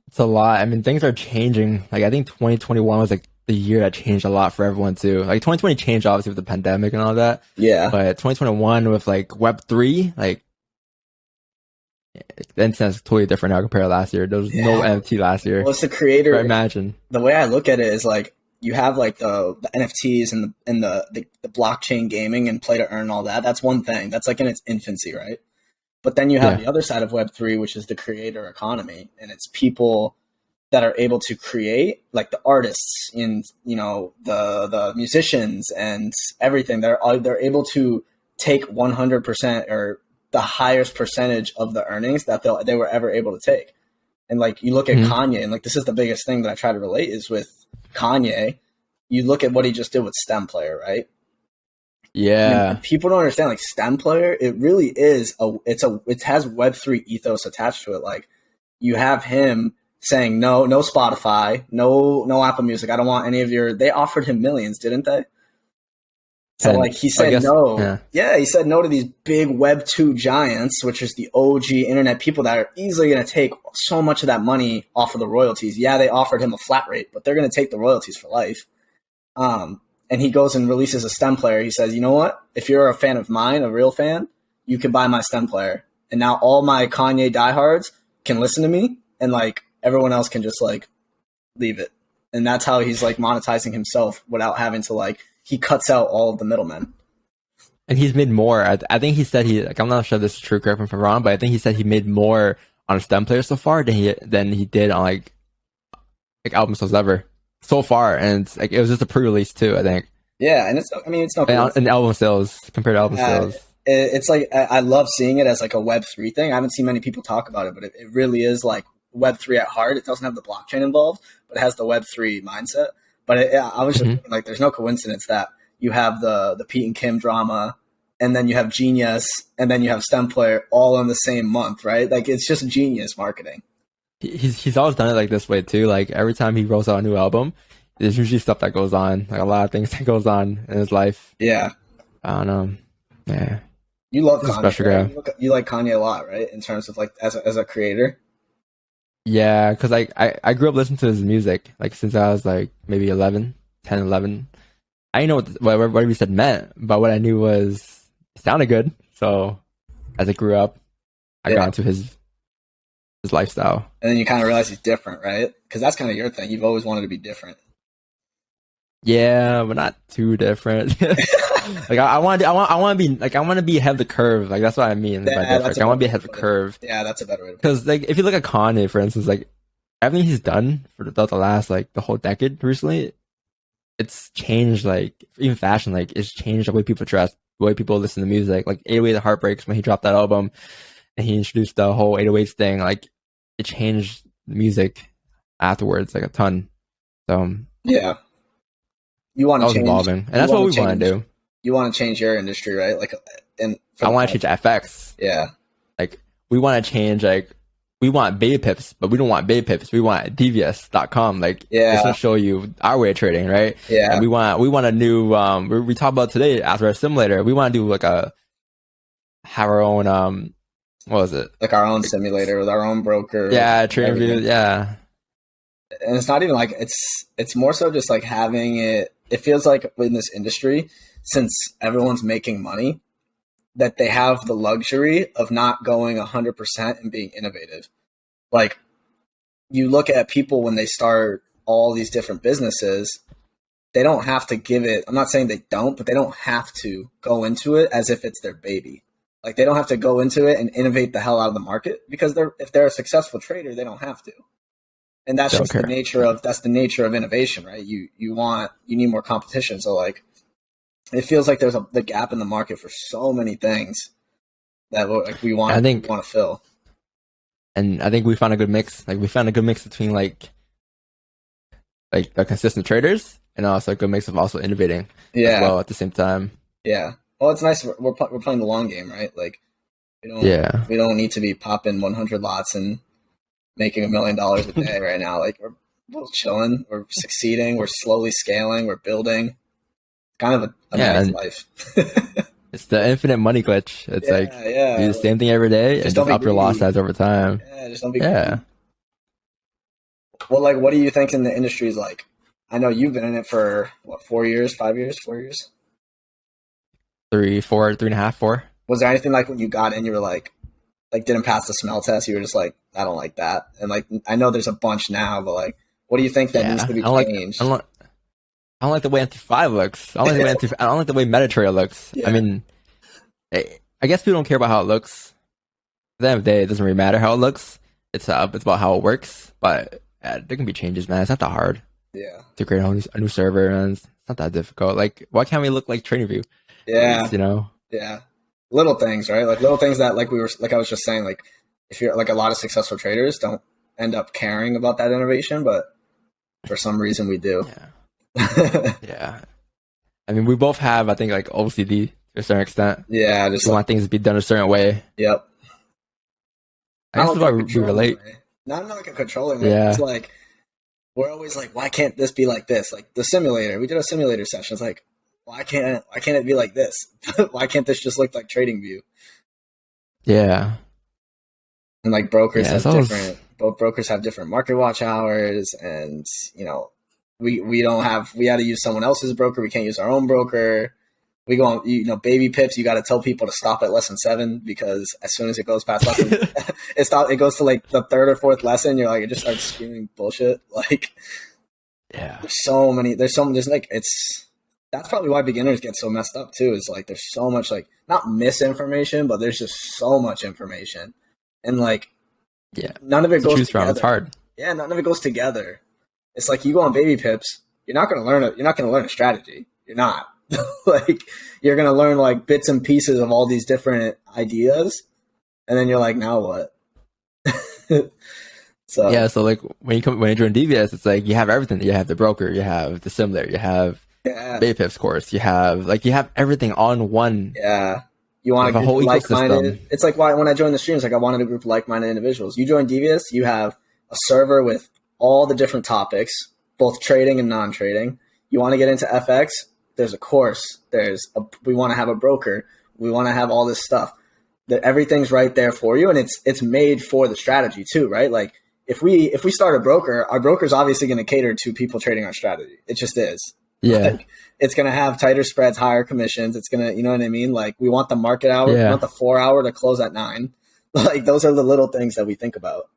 It's a lot. I mean, things are changing. Like, I think 2021 was like the year that changed a lot for everyone too. Like 2020 changed obviously with the pandemic and all that, Yeah. but 2021 with like Web3, like the internet's totally different now compared to last year. There was no Yeah. NFT last Well, year. it's the But creator. imagine. The way I look at it is like you have like the NFTs and the blockchain gaming and play to earn and all that. That's one thing. That's like in its infancy, right? But then you have Yeah. the other side of Web3, which is the creator economy, and it's people that are able to create, like the artists and the musicians and everything. They're able to take 100% or the highest percentage of the earnings that they were ever able to take. And like you look at Hmm. Kanye, and like this is the biggest thing that I try to relate is with Kanye. You look at what he just did with STEM player, right? And Yeah. people don't understand like STEM player. It really is it has Web3 ethos attached to it. Like you have him saying no Spotify, no Apple Music. I don't want any of your. They offered him millions, didn't they? So And like he I said guess, no. yeah. Yeah, he said no to these big Web2 giants, which is the OG internet people that are easily going to take so much of that money off of the royalties. Yeah, they offered him a flat rate, but they're going to take the royalties for life. And he goes and releases a STEM player. He says, you know what? If you're a fan of mine, a real fan, you can buy my STEM player. And now all my Kanye diehards can listen to me, and like everyone else can just like leave it. And that's how he's like monetizing himself without having to like, he cuts out all of the middlemen. And he's made more. I think he said like, I'm not sure if this is true, correct me if I'm wrong, but I think he said he made more on a STEM player so far than he did on like album sales ever so far. And it's, like, it was just a pre-release too, I think. Yeah. And I mean, it's no And coincidence. album sales compared to album Uh, sales. it's like, I love seeing it as like a Web3 thing. I haven't seen many people talk about it, but it really is like Web3 at heart. It doesn't have the blockchain involved, but it has the Web3 mindset. But I was just Hmm. thinking, like, there's no coincidence that you have the Pete and Kim drama, and then you have Genius, and then you have STEM Player all in the same month, right? Like, it's just genius marketing. He's always done it like this way too. Like every time he rolls out a new album, there's usually stuff that goes on, like a lot of things that goes on in his life. Yeah, I don't know. Yeah, you love he's a Kanye, special right? guy. You like Kanye a lot, right? In terms of like as a creator. Yeah, because I grew up listening to his music like since I was like maybe 11, 10, 11. I didn't know what he said meant, but what I knew was it sounded good. So as I grew up, I got Yeah, into his lifestyle. and then you kind of realize he's different, right? Because that's kind of your thing. You've always wanted to be different. Yeah, but not too different. Like I want to be like I want to be ahead of the curve. Like that's what I mean by Yeah, different. that's Like, a I want better to be way ahead to of the put it. curve Yeah, that's a better way to put it. because like if you look at Kanye for instance, like everything he's done for the last like the whole decade recently, it's changed like even fashion. Like it's changed the way people dress, the way people listen to music. Like 808 Heartbreaks when he dropped that album and he introduced the whole 808s thing. Like it changed music afterwards like a ton. So Yeah, you want that to was change. evolving, and You that's what want we to want to change. do. You want to change your industry, right? Like, and for I the want to better. change FX. Yeah, Like we want to change like we want baby pips, but we don't want baby pips. We want DVS.com. Like it's gonna yeah, show you our way of trading, right? And yeah. we want a new we talked about today after our simulator. We want to do like a have our own what was it? Like our own simulator with our own broker Yeah, and trading view. everything. Yeah. And it's not even like it's more so just like having it. It feels like in this industry, since everyone's making money, that they have the luxury of not going 100% and being innovative. Like you look at people when they start all these different businesses, they don't have to give it. I'm not saying they don't, but they don't have to go into it as if it's their baby. Like they don't have to go into it and innovate the hell out of the market because if they're a successful trader, they don't have to. And that's Don't just care. the nature of innovation, right? You need more competition. So like it feels like there's the gap in the market for so many things that like I we think want to fill. and I think we found a good mix. Like we found a good mix between like the consistent traders and also a good mix of also innovating as Yeah, well at the same time. yeah. Well, it's nice. We're playing the long game, right? Like Yeah. we don't need to be popping 100 lots and making $1 million a day right now. Like we're chilling, we're succeeding, we're slowly scaling, we're building. Kind of a Yeah, nice and life. it's the infinite money glitch. It's like Yeah, do yeah. the Like same thing every day and just don't just be up your lot greedy. size over time. Yeah, just don't be Yeah. greedy. Well, like, what do you think in the industry is like? I know you've been in it for what, 4 years, 5 years, 4 years. 3, 4, 3.5, 4. Was there anything like when you got in, you were like didn't pass the smell test? You were just like, I don't like that. And like, I know there's a bunch now, but like, what do you think that needs Yeah, to be I changed? don't like, I don't like the way MT5 looks. I don't like the way Mediterranean looks. I Yeah, mean, I guess people don't care about how it looks. At the end of the day, it doesn't really matter how it looks. It's about how it works. But there can be changes, man. It's not that hard yeah, to create a new server, and it's not that difficult. Like, why can't we look like TradingView? yeah, It's, you know, yeah. Little things, right? Like little things that like I was just saying, like if you're like a lot of successful traders don't end up caring about that innovation, but for some reason we do. yeah. I mean, we both have, I think, like OCD to a certain extent. Yeah, just We like, want things to be done a certain way. yep. I Not guess like that's why a we controlling relate. way. Not in like a controlling way. It's Yeah, like we're always like, why can't this be like this? Like the simulator. We did a simulator session. It's like, why can't it be like this? Why can't this just look like TradingView? yeah, And like brokers yeah. have It's always different both brokers have different market watch hours, and you know, we don't have we had to use someone else's broker. We can't use our own broker. We go on, you know, baby pips. You got to tell people to stop at lesson 7 because as soon as it goes past lesson, it goes to like the third or fourth lesson. You're like, it just starts screaming bullshit. Like, yeah, there's like, that's probably why beginners get so messed up too. Is like, there's so much like, not misinformation, but there's just so much information. And like, yeah. none of it To goes choose from, it's together. hard. Yeah, none of it goes together. It's like you go on baby pips, you're not going to learn it. You're not going to learn a strategy. You're not. Like you're going to learn like bits and pieces of all these different ideas, and then you're like, now what? So Yeah, so like when you join DVS, it's like you have everything. You have the broker, you have the simulator, you have yeah, Baypips course, you have everything on one. yeah. You You want have a a group whole of ecosystem. like-minded. It's like why when I joined the streams, like I wanted a group of like-minded individuals. You join DVS, you have a server with all the different topics, both trading and non-trading. You want to get into FX, there's a course. We want to have a broker. We want to have all this stuff. That everything's right there for you, and it's made for the strategy too, right? Like if we start a broker, our broker's obviously going to cater to people trading our strategy. It just is. Yeah, Like it's going to have tighter spreads, higher commissions. It's going to, you know what I mean? Like we want the market hour, we yeah, want the 4 hour to close at 9. Like those are the little things that we think about.